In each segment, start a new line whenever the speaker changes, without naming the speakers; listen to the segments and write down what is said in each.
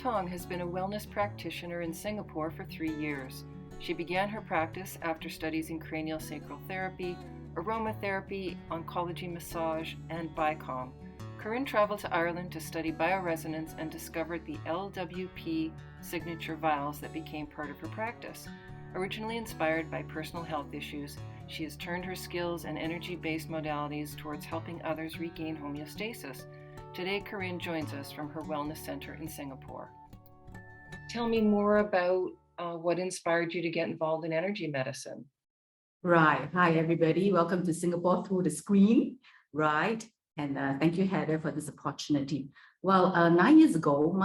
Tong has been a wellness practitioner in Singapore for 3 years. She began her practice after studies in cranial sacral therapy, aromatherapy, oncology massage, and Bicom. Corinne traveled to Ireland to study bioresonance and discovered the LWP signature vials that became part of her practice. Originally inspired by personal health issues, she has turned her skills and energy-based modalities towards helping others regain homeostasis. Today, Corinne joins us from her wellness center in Singapore. Tell me more about what inspired you to get involved in energy medicine.
Right. Hi, everybody. Welcome to Singapore through the screen. Right. And thank you, Heather, for this opportunity. Well, 9 years ago,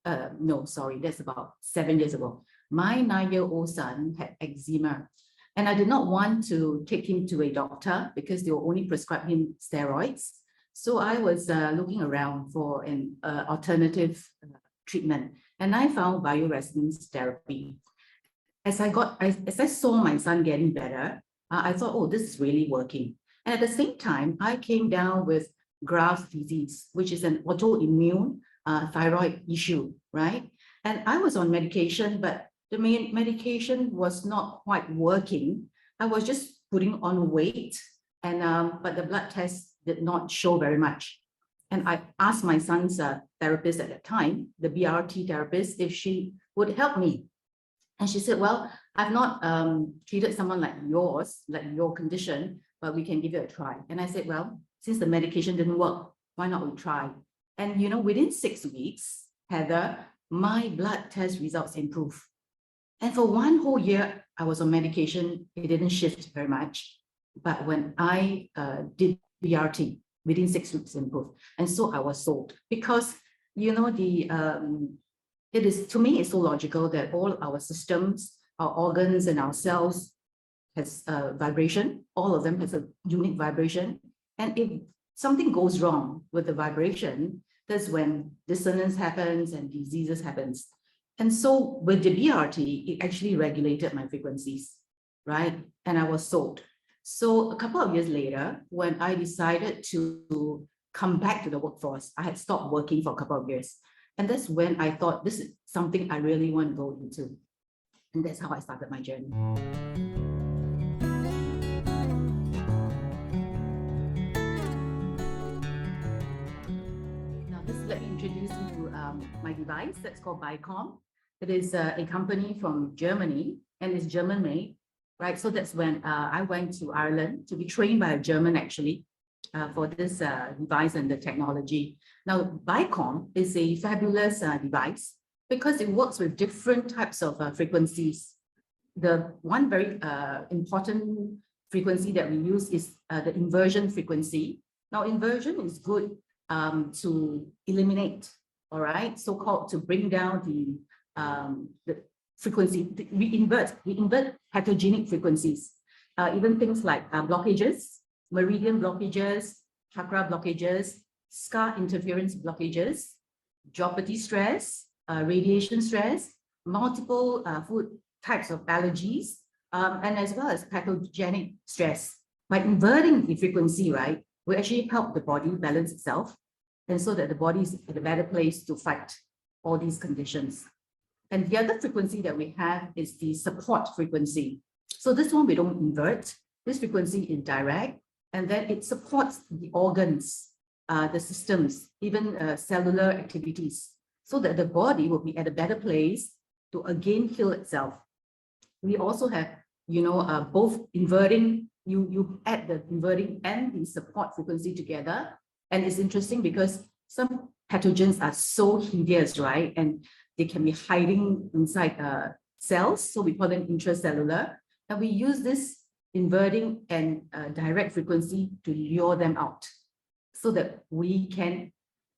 that's about 7 years ago, my 9-year-old son had eczema. And I did not want to take him to a doctor because they will only prescribe him steroids. So I was looking around for an alternative treatment, and I found bioresonance therapy. As I saw my son getting better, I thought, oh, this is really working. And at the same time, I came down with Graves' disease, which is an autoimmune thyroid issue, right? And I was on medication, but the medication was not quite working. I was just putting on weight, and but the blood test did not show very much. And I asked my son's therapist at that time, the BRT therapist, if she would help me. And she said, well, I've not treated someone like yours, like your condition, but we can give it a try. And I said, well, since the medication didn't work, why not we try? And within 6 weeks, Heather, my blood test results improved. And for 1 whole year, I was on medication. It didn't shift very much. But when I did BRT, within 6 weeks improved. And so I was sold because, it is, to me, it's so logical that all our systems, our organs and our cells has vibration. All of them has a unique vibration. And if something goes wrong with the vibration, that's when dissonance happens and diseases happens. And so with the BRT, it actually regulated my frequencies, right? And I was sold. So a couple of years later, when I decided to come back to the workforce, I had stopped working for a couple of years. And that's when I thought this is something I really want to go into. And that's how I started my journey. Now, let me introduce you to my device that's called Bicom. It is a company from Germany, and it's German made. Right, so that's when I went to Ireland to be trained by a German, actually, for this device and the technology. Now, Bicom is a fabulous device because it works with different types of frequencies. The one very important frequency that we use is the inversion frequency. Now, inversion is good to eliminate, all right, so-called to bring down the frequency. We invert pathogenic frequencies, even things like blockages, meridian blockages, chakra blockages, scar interference blockages, geopathy stress, radiation stress, multiple food types of allergies, and as well as pathogenic stress. By inverting the frequency, right, we actually help the body balance itself, and so that the body is at a better place to fight all these conditions. And the other frequency that we have is the support frequency. So this one we don't invert. This frequency is direct, and then it supports the organs, the systems, even cellular activities, so that the body will be at a better place to again heal itself. We also have, both inverting, you add the inverting and the support frequency together. And it's interesting because some pathogens are so hideous, right? And they can be hiding inside cells, so we call them intracellular. And we use this inverting and direct frequency to lure them out so that we can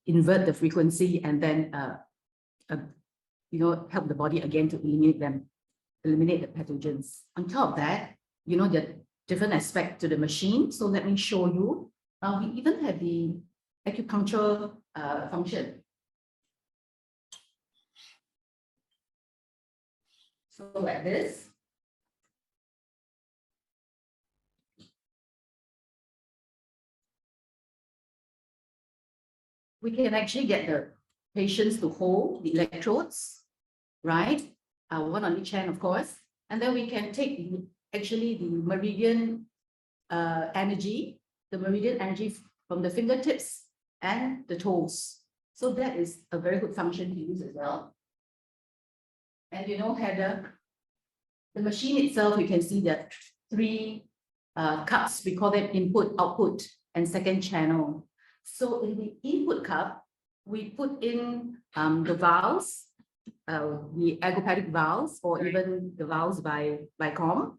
invert the frequency and then, help the body again to eliminate the pathogens. On top of that, there are different aspects to the machine. So let me show you. We even have the acupuncture function. So like this. We can actually get the patients to hold the electrodes, right? One on each hand, of course. And then we can take actually the meridian energy from the fingertips and the toes. So that is a very good function to use as well. And you know, Heather, the machine itself, you can see there are three cups. We call them input, output, and second channel. So in the input cup, we put in the vials, the ergopathic vials, or even the vials by Bicom.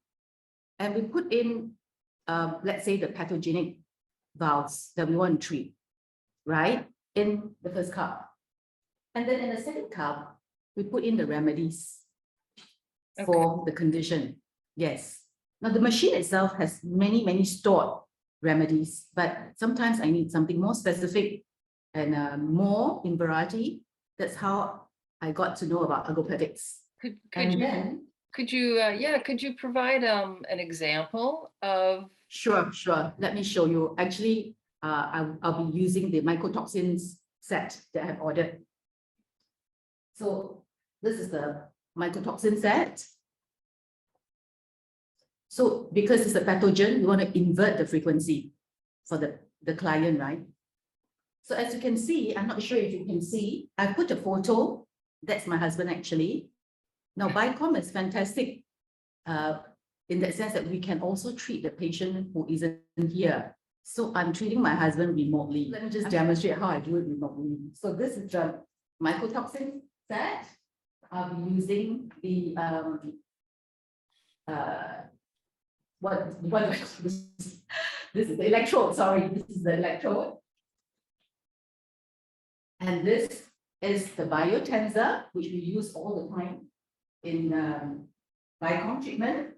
And we put in, let's say, the pathogenic vials that we want to treat, right? In the first cup. And then in the second cup, we put in the remedies for the condition. Yes. Now the machine itself has many stored remedies, but sometimes I need something more specific and more in variety. That's how I got to know about ergopathics.
Could you provide an example of?
Sure. Let me show you. Actually, I'll be using the mycotoxins set that I have ordered. So this is the mycotoxin set. So because it's a pathogen, you want to invert the frequency for the client, right? So as you can see, I'm not sure if you can see, I put a photo. That's my husband, actually. Now, Bicom is fantastic in that sense that we can also treat the patient who isn't here. So I'm treating my husband remotely. Let me just demonstrate how I do it remotely. So this is the mycotoxin set. I'll be using the this is the electrode, sorry, this is the electrode. And this is the biotensor, which we use all the time in Bicom treatment.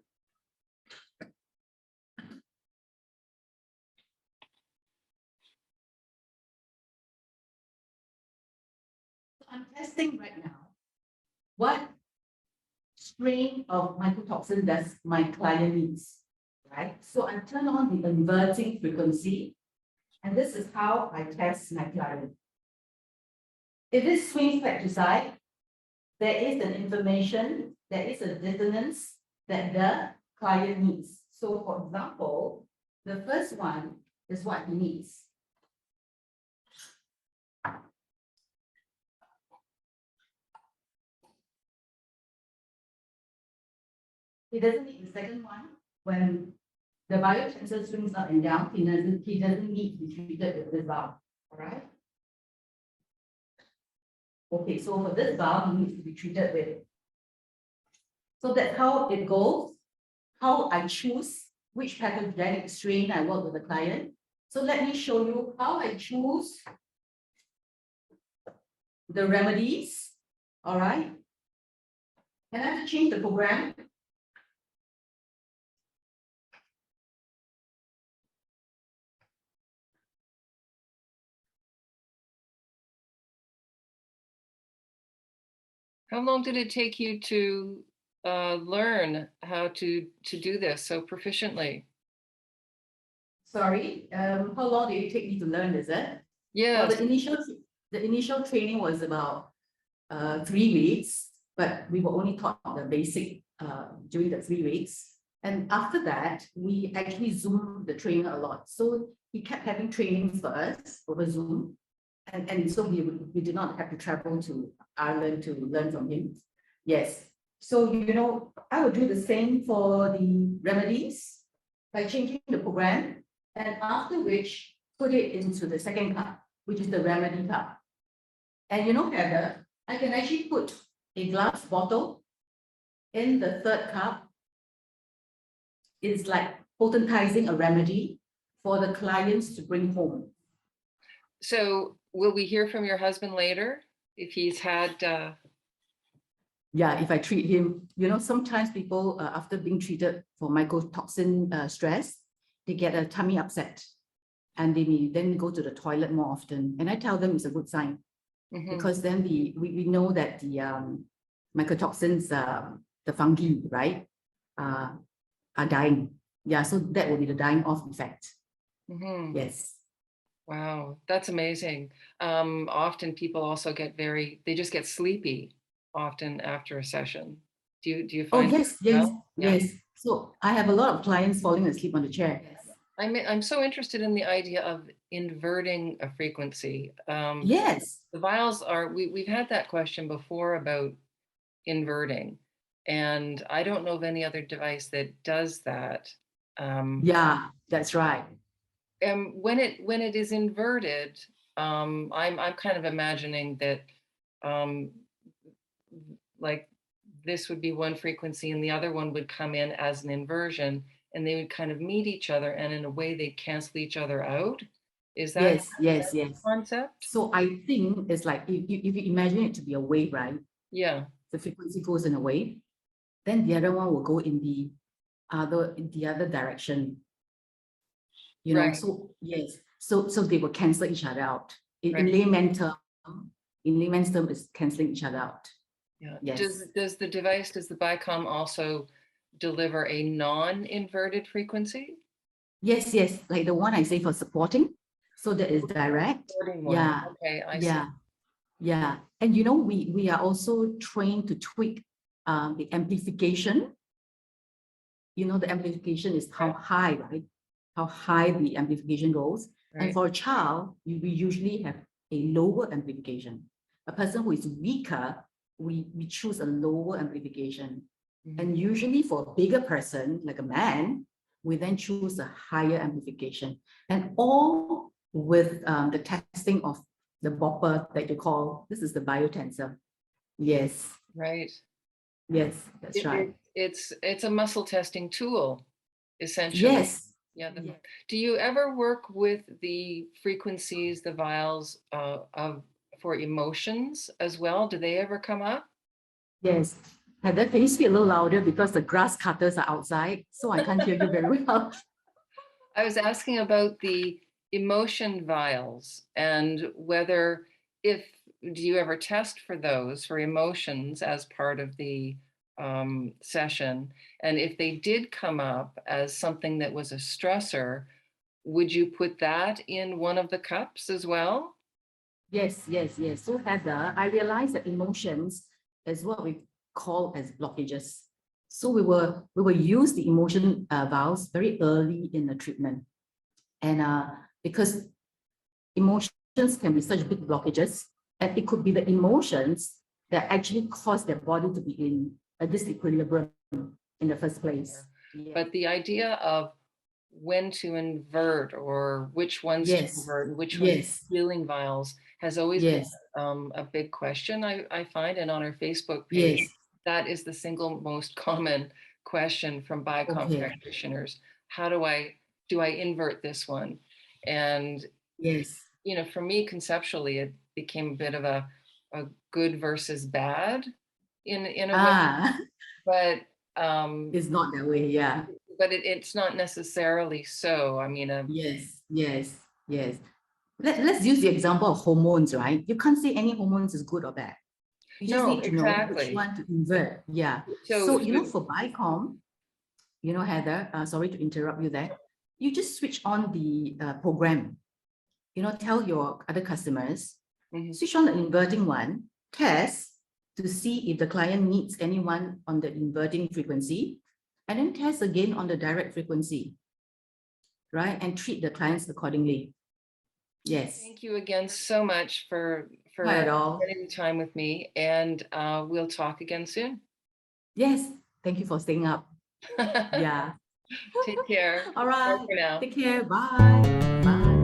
So I'm testing right now what strain of mycotoxin does my client needs, right? So I turn on the inverting frequency, and this is how I test my client. If it swings back to side, there is an information, there is a dissonance that the client needs. So for example, the first one is what he needs. He doesn't need the second one. When the biotensor swings up and down, he doesn't need to be treated with this valve. All right. Okay, so for this valve, he needs to be treated with. So that's how it goes, how I choose which pathogenic strain I work with the client. So let me show you how I choose the remedies. All right. And I have to change the program.
How long did it take you to learn how to do this so proficiently?
Sorry, how long did it take me to learn, is it?
Yeah.
Well, the initial training was about 3 weeks, but we were only taught the basic during the 3 weeks. And after that, we actually Zoomed the trainer a lot. So he kept having trainings for us over Zoom. And so we did not have to travel to Ireland to learn from him. Yes. So, you know, I would do the same for the remedies by changing the program, and after which put it into the second cup, which is the remedy cup. And you know, Heather, I can actually put a glass bottle in the third cup. It's like potentizing a remedy for the clients to bring home.
So will we hear from your husband later if he's had?
Yeah, if I treat him, you know, sometimes people after being treated for mycotoxin stress, they get a tummy upset, and they may then go to the toilet more often. And I tell them it's a good sign, because then we know that the mycotoxins, the fungi, right, are dying. Yeah, so that will be the dying off effect. Yes.
Wow, that's amazing. Often people also they just get sleepy often after a session. Do you
Oh,
find that
yes,
as
yes,
well? Yeah.
yes. So I have a lot of clients falling asleep on the chair. Yes.
I'm so interested in the idea of inverting a frequency.
Yes.
The vials we've had that question before about inverting, and I don't know of any other device that does that. Um,
Yeah, that's right.
and when it is inverted, I'm kind of imagining that um, like this would be one frequency and the other one would come in as an inversion, and they would kind of meet each other, and in a way they cancel each other out. Is that
Yes, yes,
the
yes.
concept?
So I think it's like if you imagine it to be a wave, right?
Yeah.
The frequency goes in a wave, then the other one will go in the other direction. You know,
Right.
so yes, so they will cancel each other out. In
Right.
layman's term, is canceling each other out.
Yeah.
Yes.
Does the Bicom also deliver a non-inverted frequency?
Yes, yes, like the one I say for supporting. So that is direct.
Supporting one.
Yeah,
Okay, I see.
yeah, yeah. And you know, we are also trained to tweak the amplification. You know, the amplification is how
Right.
high, right? How high the amplification goes. And
Right.
for a child, we usually have a lower amplification. A person who is weaker, we choose a lower amplification. And usually for a bigger person, like a man, we then choose a higher amplification. And all with the testing of the bopper that you call, this is the biotensor. Yes,
Right.
yes, that's right.
It's a muscle testing tool, essentially.
Yes.
Yeah.
Yes.
Do you ever work with the frequencies, the vials of for emotions as well? Do they ever come up?
Yes. Heather, can you speak a little louder because the grass cutters are outside, so I can't hear you very well.
I was asking about the emotion vials and whether if do you ever test for those for emotions as part of the session, and if they did come up as something that was a stressor, would you put that in one of the cups as well?
Yes, yes, yes. So Heather, I realized that emotions is what we call as blockages. So we will use the emotion vials very early in the treatment, and because emotions can be such big blockages, and it could be the emotions that actually cause their body to be in a disequilibrium in the first place.
But the idea of when to invert or which ones to
Yes,
invert and which ones
yes,
healing vials has always been
yes,
a big question, I find. And on our Facebook page,
yes.
that is the single most common question from Bicom
Okay.
practitioners. How do I invert this one? And,
Yes.
for me, conceptually, it became a bit of a good versus bad in a way,
Ah,
but um,
it's not that way. Yeah.
it's not necessarily so. I mean,
Yes, yes, yes. Let's use the example of hormones, right? You can't say any hormones is good or bad. You just
no,
need to know which
exactly.
one to invert. Yeah.
So,
So, you know, for Bicom, you know, Heather, sorry to interrupt you there. You just switch on the program. You know, tell your other customers,
mhm.
switch on the inverting one, test to see if the client needs anyone on the inverting frequency, and then test again on the direct frequency, right? And treat the clients accordingly. Yes.
Thank you again so much
Not
for
at all.
spending the time with me, and we'll talk again soon.
Yes. Thank you for staying up. Yeah.
Take care.
All
Bye
right.
for now.
Take care. Bye. Bye.